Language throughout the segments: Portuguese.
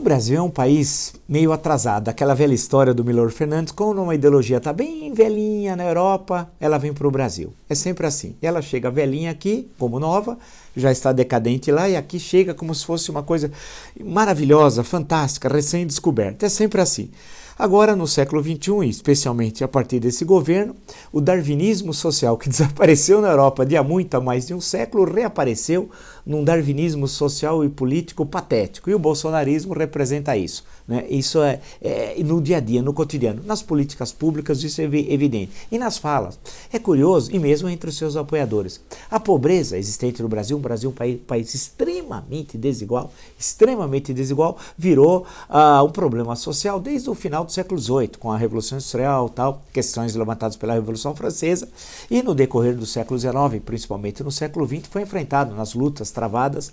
Brasil é um país meio atrasado, aquela velha história do Milor Fernandes, quando uma ideologia está bem velhinha na Europa, ela vem para o Brasil. É sempre assim, ela chega velhinha aqui, como nova, já está decadente lá, e aqui chega como se fosse uma coisa maravilhosa, fantástica, recém-descoberta, é sempre assim. Agora, no século XXI, especialmente a partir desse governo, o darwinismo social que desapareceu na Europa de há mais de um século, reapareceu num darwinismo social e político patético. E o bolsonarismo representa isso. Né? Isso é no dia a dia, no cotidiano. Nas políticas públicas isso é evidente. E nas falas. É curioso, e mesmo entre os seus apoiadores. A pobreza existente no Brasil, é um país extremamente desigual, virou um problema social desde o final do século XVIII, com a Revolução Industrial, questões levantadas pela Revolução Francesa, e no decorrer do século XIX, principalmente no século XX, foi enfrentado nas lutas travadas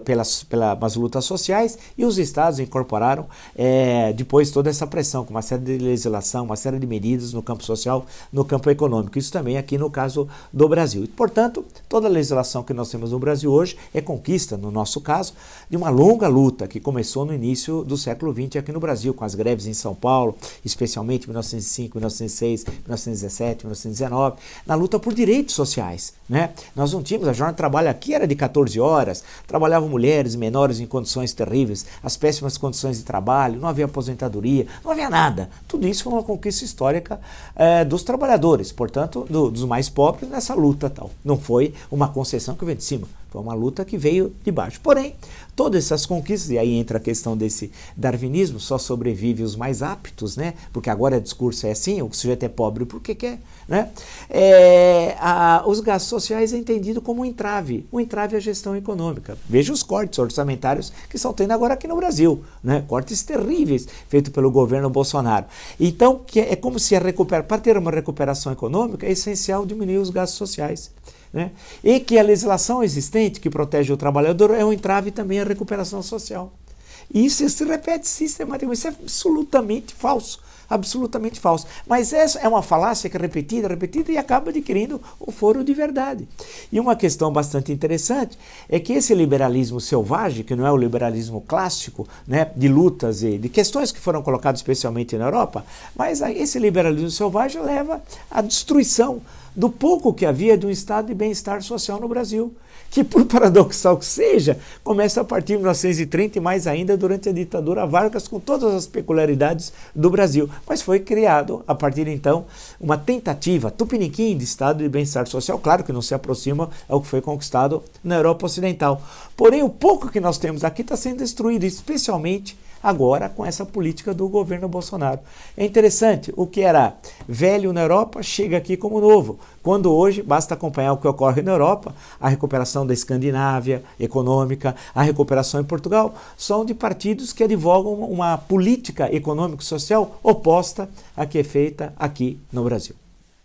pelas lutas sociais, e os estados incorporaram depois toda essa pressão, com uma série de legislação, uma série de medidas no campo social, no campo econômico. Isso também aqui no caso do Brasil. E, portanto, toda a legislação que nós temos no Brasil hoje é conquista, no nosso caso, de uma longa luta que começou no início do século XX aqui no Brasil, com as greves em São Paulo, especialmente em 1905, 1906, 1917, 1919, na luta por direitos sociais. Né? Nós não tínhamos, a jornada de trabalho aqui era de 14 horas, trabalhavam mulheres e menores em condições terríveis, as péssimas condições de trabalho, não havia aposentadoria, não havia nada. Tudo isso foi uma conquista histórica dos trabalhadores, portanto, dos mais pobres nessa luta tal. Não foi uma concessão que veio de cima. Foi uma luta que veio de baixo. Porém, todas essas conquistas, e aí entra a questão desse darwinismo, só sobrevive os mais aptos, né? Porque agora o discurso é assim, o sujeito é pobre porque quer. Né? Os gastos sociais é entendido como um entrave à gestão econômica. Veja os cortes orçamentários que estão tendo agora aqui no Brasil, né? Cortes terríveis feitos pelo governo Bolsonaro. Então, é como se para ter uma recuperação econômica é essencial diminuir os gastos sociais. Né? E que a legislação existente que protege o trabalhador é um entrave também à recuperação social. E isso se repete sistematicamente, isso é absolutamente falso. Absolutamente falso. Mas essa é uma falácia que é repetida e acaba adquirindo o foro de verdade. E uma questão bastante interessante é que esse liberalismo selvagem, que não é o liberalismo clássico, né, de lutas e de questões que foram colocadas especialmente na Europa, mas esse liberalismo selvagem leva à destruição do pouco que havia de um estado de bem-estar social no Brasil, que, por paradoxal que seja, começa a partir de 1930 e mais ainda durante a ditadura Vargas, com todas as peculiaridades do Brasil. Mas foi criado, a partir de então, uma tentativa tupiniquim de estado de bem-estar social, claro que não se aproxima ao que foi conquistado na Europa Ocidental. Porém, o pouco que nós temos aqui está sendo destruído, especialmente agora com essa política do governo Bolsonaro. É interessante, o que era velho na Europa chega aqui como novo, quando hoje basta acompanhar o que ocorre na Europa, a recuperação da Escandinávia econômica, a recuperação em Portugal, são de partidos que advogam uma política econômico-social oposta à que é feita aqui no Brasil.